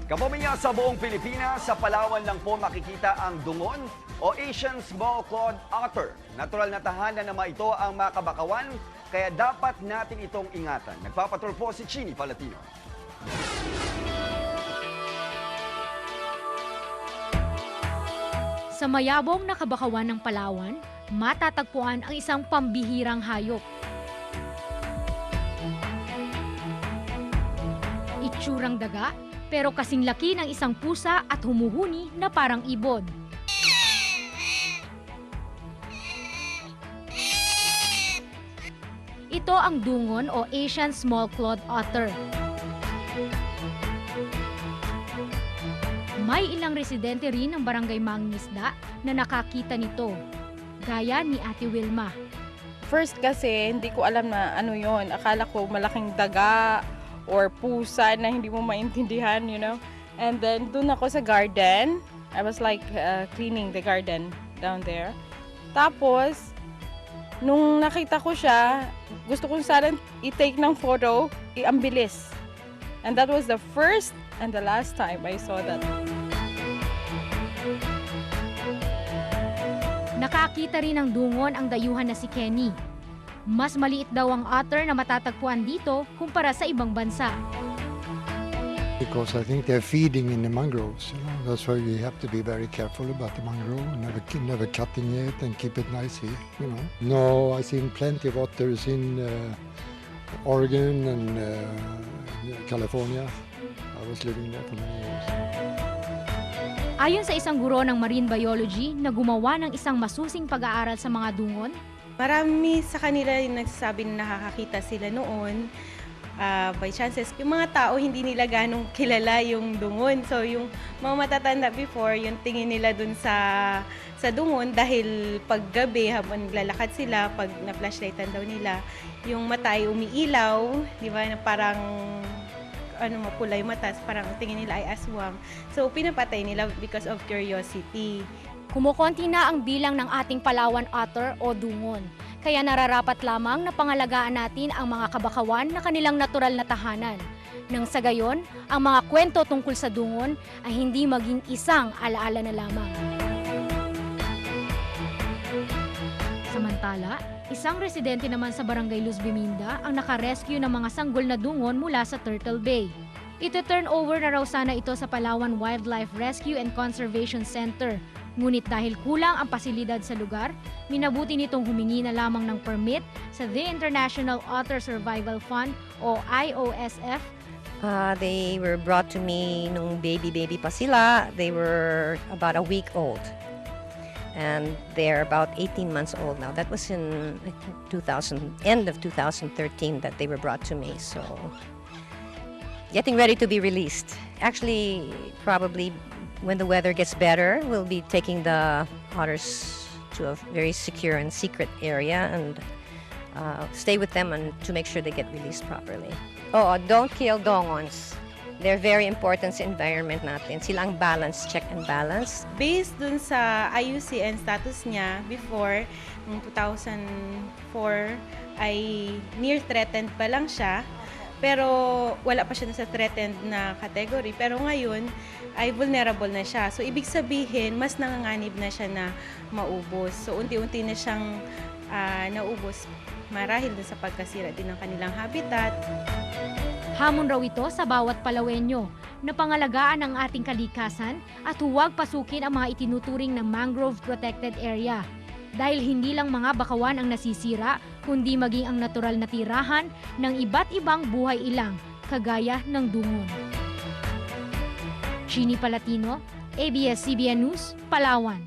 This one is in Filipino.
Kapamilya sa buong Pilipinas, sa Palawan lang po makikita ang dungon o Asian Small Clawed Otter. Natural na tahanan ng mga ito ang makabakawan, kaya dapat natin itong ingatan. Nagpapatrol po si Chini Palatino. Sa mayabong na kabakawan ng Palawan, matatagpuan ang isang pambihirang hayop. Itsurang daga, pero kasing laki ng isang pusa at humuhuni na parang ibon. Ito ang dungon o Asian Small Clawed Otter. May ilang residente rin ng Barangay Mangingisda na nakakita nito, gaya ni Ate Wilma. First kasi hindi ko alam na ano yon. Akala ko malaking daga or pusa na hindi mo maintindihan, you know. And then dun ako sa garden. I was like cleaning the garden down there. Tapos, nung nakita ko siya, gusto kong sana i-take ng photo, ang bilis. And that was the first and the last time I saw that. Nakakita rin ng dungon ang dayuhan na si Kenny. Mas maliit daw ang otter na matatagpuan dito kumpara sa ibang bansa. Because I think they're feeding in the mangroves. You know? That's why we have to be very careful about the mangrove, never cutting it and keep it nice here. You know. No, I've seen plenty of otters in Oregon and California. I was living there for many years. Ayon sa isang guro ng marine biology na gumawa ng isang masusing pag-aaral sa mga dungon, Marami sa kanila yung nagsasabi na nakakakita sila noon. By chances, yung mga tao hindi nila ganong kilala yung dungon. So yung mga matatanda before, yung tingin nila dun sa dungon dahil paggabi habang naglalakad sila, pag na-flashlightan daw nila, yung mata ay umiilaw, di ba, na parang mapula yung mata, parang tingin nila ay aswang. So pinapatay nila because of curiosity. kumukonti na ang bilang ng ating Palawan otter o dungon. Kaya nararapat lamang na pangalagaan natin ang mga kabakawan na kanilang natural na tahanan. Nang sa gayon, ang mga kwento tungkol sa dungon ay hindi maging isang alaala na lamang. Samantala, isang residente naman sa Barangay Luz Biminda ang nakarescue ng mga sanggol na dungon mula sa Turtle Bay. Ito-turn over na raw sana ito sa Palawan Wildlife Rescue and Conservation Center. Ngunit dahil kulang ang pasilidad sa lugar, minabuti nitong humingi na lamang ng permit sa The International Otter Survival Fund o IOSF. They were brought to me nung baby pa sila. They were about a week old. And they're about 18 months old now. That was in I think, end of 2013 that they were brought to me. So, getting ready to be released. Actually, probably when the weather gets better, we'll be taking the otters to a very secure and secret area and stay with them and to make sure they get released properly. Oh, don't kill dongons. They're very important sa environment natin. Sila ang balance, check and balance. Based dun sa IUCN status niya before, noong 2004, ay near threatened pa lang siya. Pero wala pa siya sa threatened na category. Pero ngayon ay vulnerable na siya. So ibig sabihin, mas nanganganib na siya na maubos. So unti-unti na siyang naubos marahil dun sa pagkasira din ng kanilang habitat. Hamon raw ito sa bawat Palawenyo na pangalagaan ang ating kalikasan at huwag pasukin ang mga itinuturing na mangrove protected area. Dahil hindi lang mga bakawan ang nasisira, kundi maging ang natural na tirahan ng iba't ibang buhay ilang, kagaya ng dungon. Chini Palatino, ABS-CBN News, Palawan.